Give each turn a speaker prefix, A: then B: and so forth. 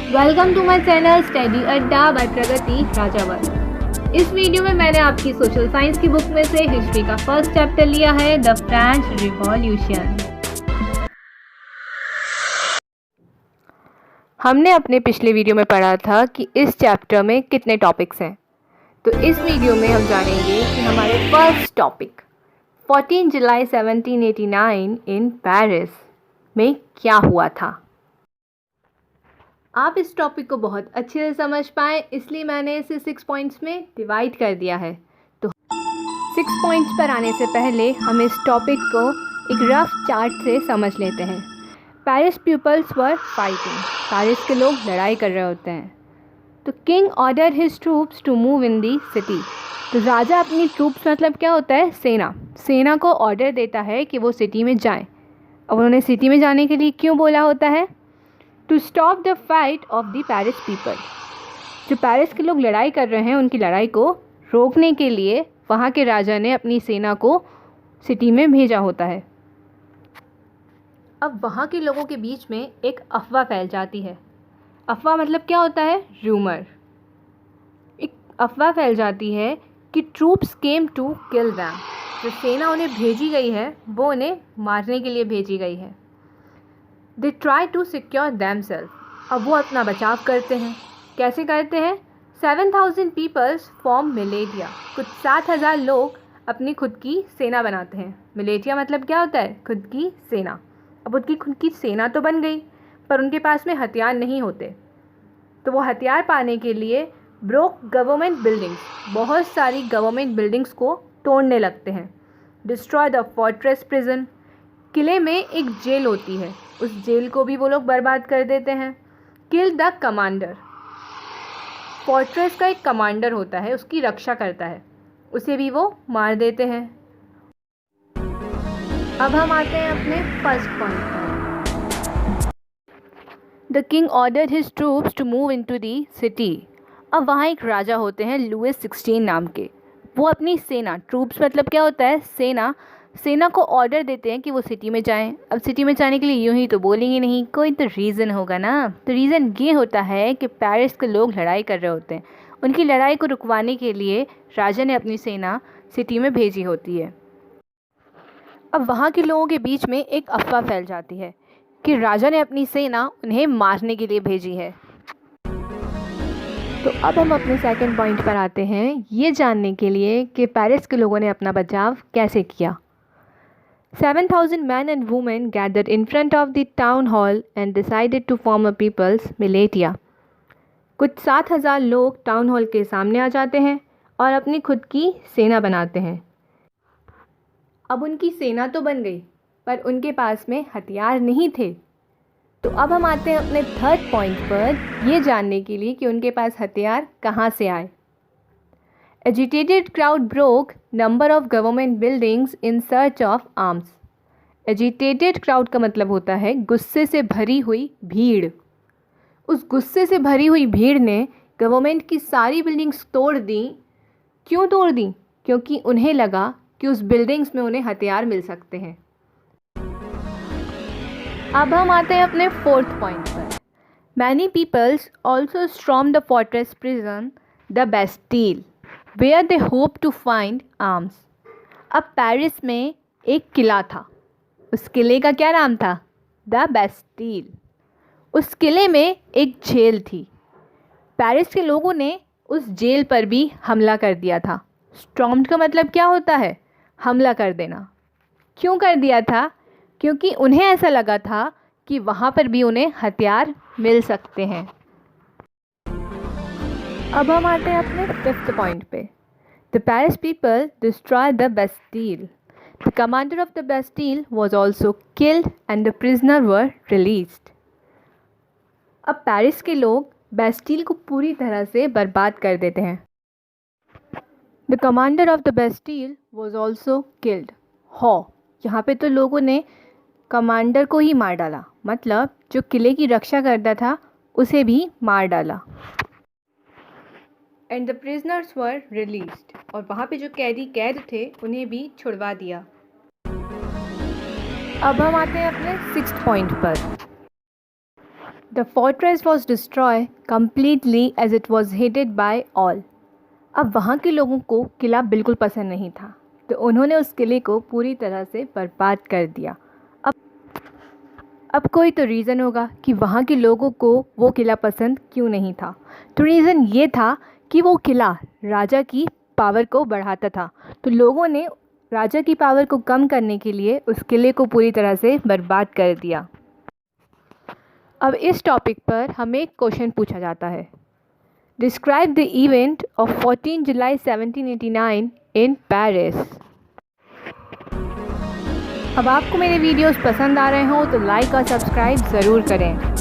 A: Welcome to my channel study अड्डा by Pragati Rajawat. इस video में मैंने आपकी सोशल साइंस की बुक में से हिस्ट्री का फर्स्ट चैप्टर लिया है, द फ्रेंच रिवॉल्यूशन। हमने अपने पिछले वीडियो में पढ़ा था कि इस चैप्टर में कितने टॉपिक्स हैं। तो इस वीडियो में हम जानेंगे कि हमारे first topic 14 July 1789 in Paris में क्या हुआ था। आप इस टॉपिक को बहुत अच्छे से समझ पाएँ, इसलिए मैंने इसे 6 पॉइंट्स में डिवाइड कर दिया है। तो 6 पॉइंट्स पर आने से पहले हम इस टॉपिक को एक रफ चार्ट से समझ लेते हैं। Paris peoples were fighting, Paris के लोग लड़ाई कर रहे होते हैं। तो king order his troops to move in the city, तो राजा अपनी ट्रूप्स मतलब क्या होता है, सेना को ऑर्डर देता है कि वो सिटी में जाएं। अब उन्होंने सिटी में जाने के लिए क्यों बोला होता है? To stop the fight of the Paris people, जो पेरिस के लोग लड़ाई कर रहे हैं उनकी लड़ाई को रोकने के लिए वहाँ के राजा ने अपनी सेना को सिटी में भेजा होता है। अब वहाँ के लोगों के बीच में एक अफवाह फैल जाती है। अफवाह मतलब क्या होता है? रूमर। एक अफवाह फैल जाती है कि troops came to kill them, जो सेना उन्हें भेजी गई है वो उन्हें मारने के लिए भेजी गई है। They try to secure them self, अब वो अपना बचाव करते हैं। कैसे करते हैं? 7000 पीपल्स फॉर्म मिलेटिया, कुछ 7000 लोग अपनी खुद की सेना बनाते हैं। मिलेटिया मतलब क्या होता है? खुद की सेना। अब उनकी खुद की सेना तो बन गई, पर उनके पास में हथियार नहीं होते, तो वो हथियार पाने के लिए ब्रोक गवर्नमेंट बिल्डिंग्स, बहुत सारी गवर्नमेंट बिल्डिंग्स को तोड़ने लगते हैं। डिस्ट्रॉय द फोर्ट्रेस प्रिजन, किले में एक जेल होती है, उस जेल को भी वो लोग बर्बाद कर देते हैं। किल द कमांडर, फोर्ट्रेस का एक कमांडर होता है, उसकी रक्षा करता है, उसे भी वो मार देते हैं। अब हम आते हैं अपने फर्स्ट पॉइंट पर। The king ordered his troops to move into the city. अब वहाँ एक राजा होते हैं लुइस 16 नाम के, वो अपनी सेना, ट्रूप्स मतलब क्या होता है? सेना को ऑर्डर देते हैं कि वो सिटी में जाएं। अब सिटी में जाने के लिए यूं ही तो बोलेंगे नहीं, कोई तो रीज़न होगा ना। तो रीज़न ये होता है कि पेरिस के लोग लड़ाई कर रहे होते हैं, उनकी लड़ाई को रुकवाने के लिए राजा ने अपनी सेना सिटी में भेजी होती है। अब वहाँ के लोगों के बीच में एक अफवाह फैल जाती है कि राजा ने अपनी सेना उन्हें मारने के लिए भेजी है। तो अब हम अपने सेकंड पॉइंट पर आते हैं, ये जानने के लिए कि पेरिस के लोगों ने अपना बचाव कैसे किया। 7000 men and women gathered in front of the town hall and decided to form a people's militia. कुछ 7000 लोग टाउन हॉल के सामने आ जाते हैं और अपनी खुद की सेना बनाते हैं। अब उनकी सेना तो बन गई, पर उनके पास में हथियार नहीं थे। तो अब हम आते हैं अपने थर्ड पॉइंट पर, ये जानने के लिए कि उनके पास हथियार कहाँ से आए। Agitated crowd broke number of government buildings in search of arms. Agitated crowd का मतलब होता है गुस्से से भरी हुई भीड़। उस गुस्से से भरी हुई भीड़ ने गवर्नमेंट की सारी बिल्डिंग्स तोड़ दी। क्यों तोड़ दी? क्योंकि उन्हें लगा कि उस बिल्डिंग्स में उन्हें हथियार मिल सकते हैं। अब हम आते हैं अपने फोर्थ पॉइंट पर। Many peoples also storm the fortress prison the Bastille where they hope to find arms. अब पेरिस में एक किला था, उस किले का क्या नाम था? The Bastille. उस किले में एक जेल थी, पेरिस के लोगों ने उस जेल पर भी हमला कर दिया था। स्टॉर्म्ड का मतलब क्या होता है? हमला कर देना। क्यों कर दिया था? क्योंकि उन्हें ऐसा लगा था कि वहाँ पर भी उन्हें हथियार मिल सकते हैं। अब हम आते हैं अपने फिफ्थ पॉइंट पे। The Paris people destroy the Bastille, the commander of the Bastille was also killed and the prisoner were released. अब पेरिस के लोग बेस्टील को पूरी तरह से बर्बाद कर देते हैं। The commander of the Bastille was also killed. यहाँ पे तो लोगों ने कमांडर को ही मार डाला, मतलब जो किले की रक्षा करता था उसे भी मार डाला। And the prisoners were released, और वहाँ पे जो कैद थे उन्हें भी छुड़वा दिया। अब हम आते हैं अपने सिक्स्थ पॉइंट पर। The fortress was destroy completely as it was hated by all. अब वहाँ के लोगों को किला बिल्कुल पसंद नहीं था, तो उन्होंने उस किले को पूरी तरह से बर्बाद कर दिया। अब कोई तो रीज़न होगा कि वहाँ के लोगों को वो किला पसंद क्यों नहीं था। तो रीज़न ये था कि वो किला राजा की पावर को बढ़ाता था, तो लोगों ने राजा की पावर को कम करने के लिए उस किले को पूरी तरह से बर्बाद कर दिया। अब इस टॉपिक पर हमें एक क्वेश्चन पूछा जाता है, describe the event of 14 July 1789 in Paris. अब आपको मेरे वीडियोस पसंद आ रहे हों तो लाइक और सब्सक्राइब ज़रूर करें।